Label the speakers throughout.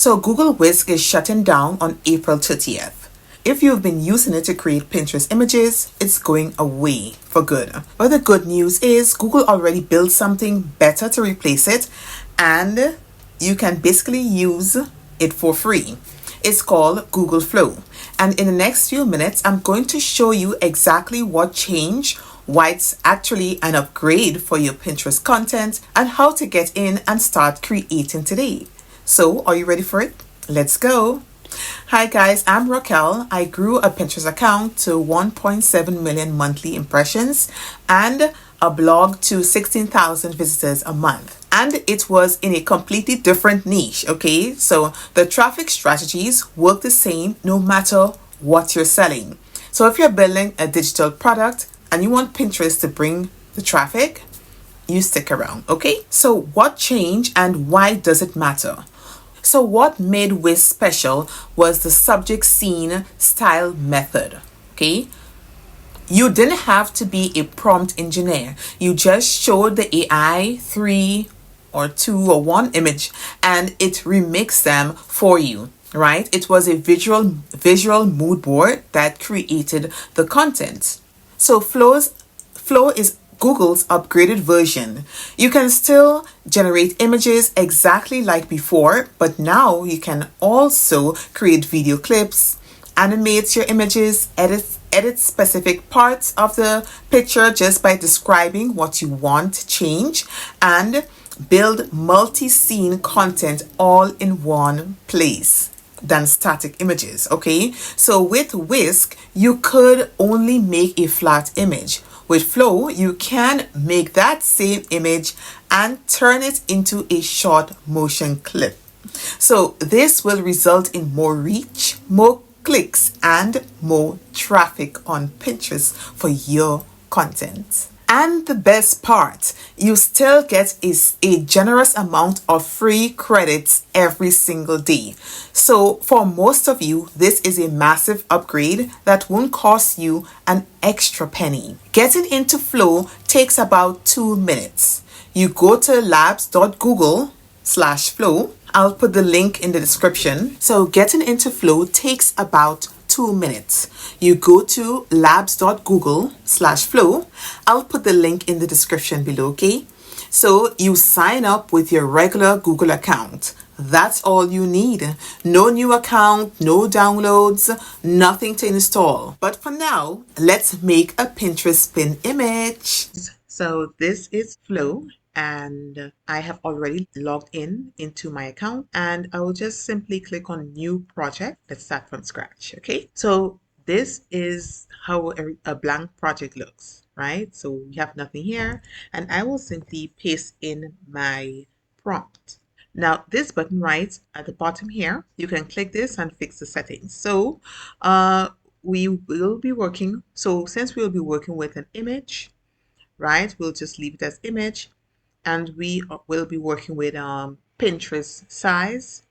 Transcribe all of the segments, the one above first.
Speaker 1: So Google Whisk is shutting down on April 30th. If you've been using it to create Pinterest images, it's going away for good. But the good news is Google already built something better to replace it, and you can basically use it for free. It's called Google Flow. And in the next few minutes, I'm going to show you exactly what changed, why it's actually an upgrade for your Pinterest content, and how to get in and start creating today. So, are you ready for it? Let's go. Hi guys, I'm Rockell. I grew a Pinterest account to 1.7 million monthly impressions and a blog to 16,000 visitors a month. And it was in a completely different niche, okay? So the traffic strategies work the same no matter what you're selling. So if you're building a digital product and you want Pinterest to bring the traffic, you stick around, okay? So what changed and why does it matter? So what made Whisk special was the subject scene style method, okay? You didn't have to be a prompt engineer. You just showed the AI 3 or 2 or 1 image and it remixed them for you, right? It was a visual mood board that created the content. So Flow is Google's upgraded version. You can still generate images exactly like before, but now you can also create video clips, animate your images, edit specific parts of the picture just by describing what you want to change, and build multi-scene content all in one place than static images, okay? So with Whisk, you could only make a flat image. With Flow, you can make that same image and turn it into a short motion clip. So this will result in more reach, more clicks, and more traffic on Pinterest for your content. And the best part, you still get a generous amount of free credits every single day. So for most of you, this is a massive upgrade that won't cost you an extra penny. Getting into Flow takes about 2 minutes. You go to labs.google/flow. I'll put the link in the description. So getting into Flow takes about 2 minutes. You go to labs.google/flow. I'll put the link in the description below, okay? So you sign up with your regular Google account. That's all you need. No new account, no downloads, nothing to install. But for now, let's make a Pinterest pin image. So this is Flow, and I have already logged into my account, and I will just simply click on new project. Let's start from scratch, okay? So this is how a blank project looks, right? So we have nothing here, and I will simply paste in my prompt. Now this button right at the bottom here, you can click this and fix the settings. So we will be working, so since we'll be working with an image, right, we'll just leave it as image, and we will be working with Pinterest size,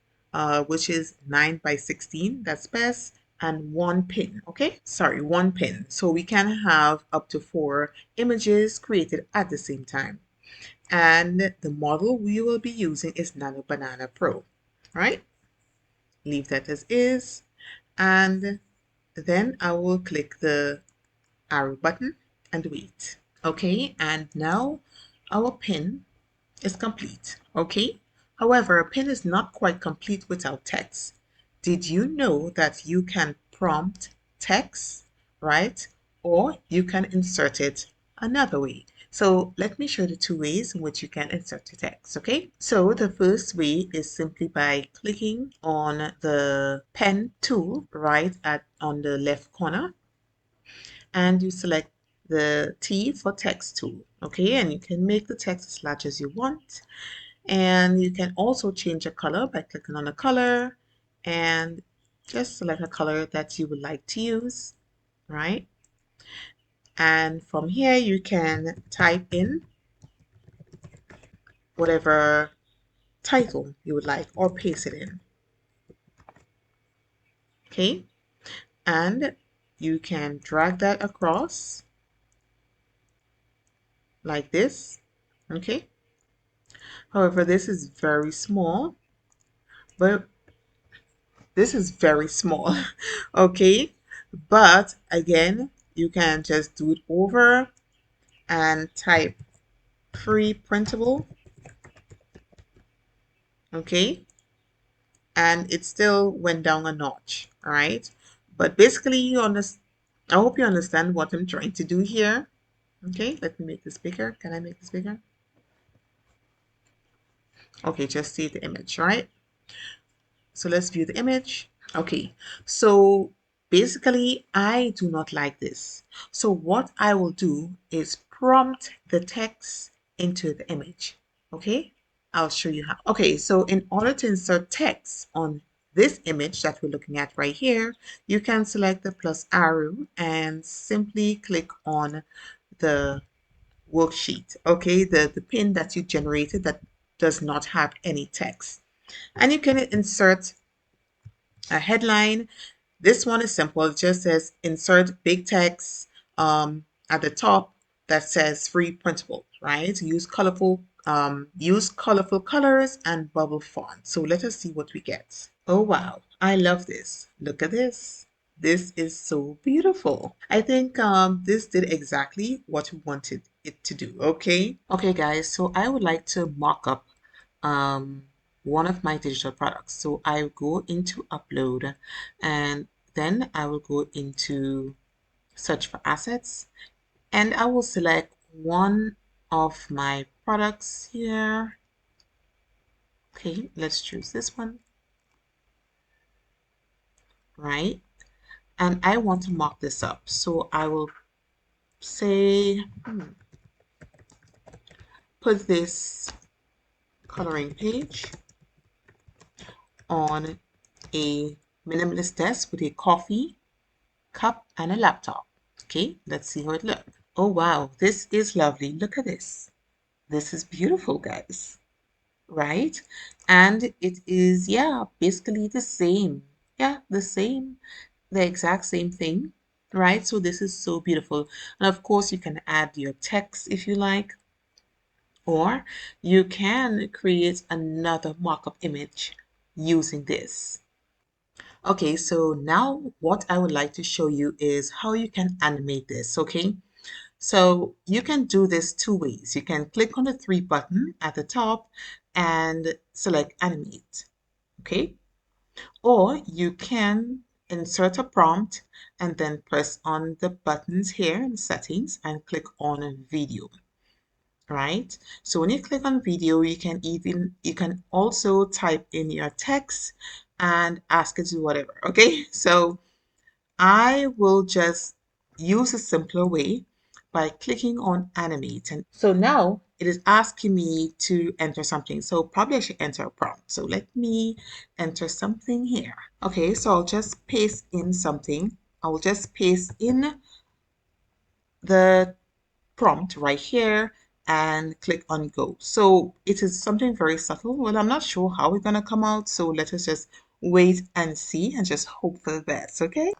Speaker 1: which is 9 by 16, that's best, and 1 pin, okay? Sorry, 1 pin. So we can have up to 4 images created at the same time. And the model we will be using is Nano Banana Pro, right? Leave that as is, and then I will click the arrow button and wait. Okay, and now our pin is complete, okay? However, a pin is not quite complete without text. Did you know that you can prompt text, right? Or you can insert it another way. So let me show the 2 ways in which you can insert the text, okay? So the first way is simply by clicking on the pen tool right on the left corner, and you select the T for text tool, okay? And you can make the text as large as you want. And you can also change a color by clicking on a color and just select a color that you would like to use, right? And from here you can type in whatever title you would like or paste it in, okay? And you can drag that across like this, okay? However, this is very small, but This is very small. Okay, but again, you can just do it over and type free printable. Okay, and it still went down a notch. All right, but basically you understand. I hope you understand what I'm trying to do here. Okay, let me make this bigger. Can I make this bigger? Okay, just see the image, right? So let's view the image. Okay, so basically I do not like this. So what I will do is prompt the text into the image. Okay, I'll show you how. Okay, so in order to insert text on this image that we're looking at right here, you can select the plus arrow and simply click on the worksheet. Okay, the pin that you generated that does not have any text. And you can insert a headline. This one is simple. It just says insert big text at the top that says free printable, right? Use colorful colors and bubble font. So let us see what we get. Oh wow, I love this. Look at this. This is so beautiful. I think this did exactly what we wanted it to do. Okay. Okay, guys. So I would like to mock up um, one of my digital products. So I go into upload and then I will go into search for assets and I will select one of my products here. Okay, let's choose this one, right? And I want to mock this up. So I will say, put this coloring page on a minimalist desk with a coffee cup and a laptop. Okay, let's see how it looks. Oh wow, this is lovely. Look at this. This is beautiful, guys. Right? And it is, yeah, basically the same. Yeah, the exact same thing. Right? So this is so beautiful. And of course, you can add your text if you like, or you can create another mock-up image using this. Okay, so now what I would like to show you is how you can animate this, okay? So you can do this two ways. You can click on the three button at the top and select animate, okay? Or you can insert a prompt and then press on the buttons here in settings and click on video, right? So when you click on video, you can also type in your text and ask it to do whatever, okay? So I will just use a simpler way by clicking on animate. And so now it is asking me to enter something. So probably I should enter a prompt. So let me enter something here. Okay, so I'll just paste in something. I will just paste in the prompt right here and click on go. So it is something very subtle. Well, I'm not sure how it's going to come out. So let us just wait and see and just hope for the best. Okay.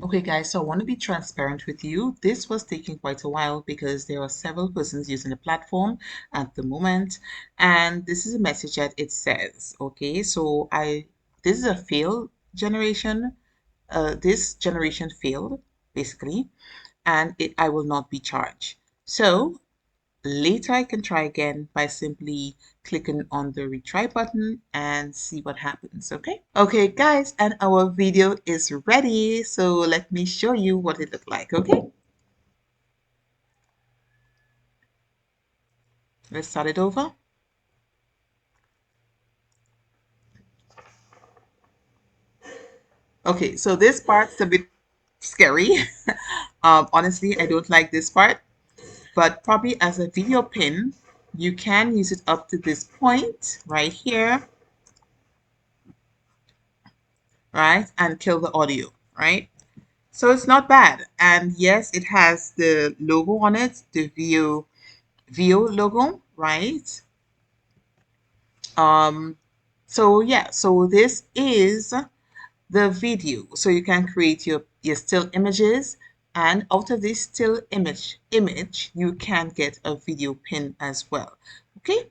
Speaker 1: Okay, guys, so I want to be transparent with you. This was taking quite a while because there are several persons using the platform at the moment. And this is a message that it says, okay, so this is a failed generation. This generation failed, basically, and I will not be charged. So later I can try again by simply clicking on the retry button and see what happens, okay? Okay, guys, and our video is ready. So let me show you what it looked like, okay? Let's start it over. Okay, so this part's a bit scary. Honestly, I don't like this part, but probably as a video pin, you can use it up to this point right here, right? And kill the audio, right? So it's not bad. And yes, it has the logo on it, the VO logo, right? Um, so yeah, so this is the video. So you can create your still images, and out of this still image, you can get a video pin as well. Okay?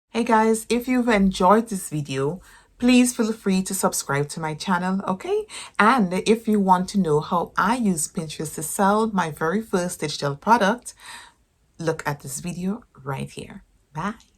Speaker 1: Hey guys, if you've enjoyed this video, please feel free to subscribe to my channel, okay? And if you want to know how I use Pinterest to sell my very first digital product, look at this video right here. Bye.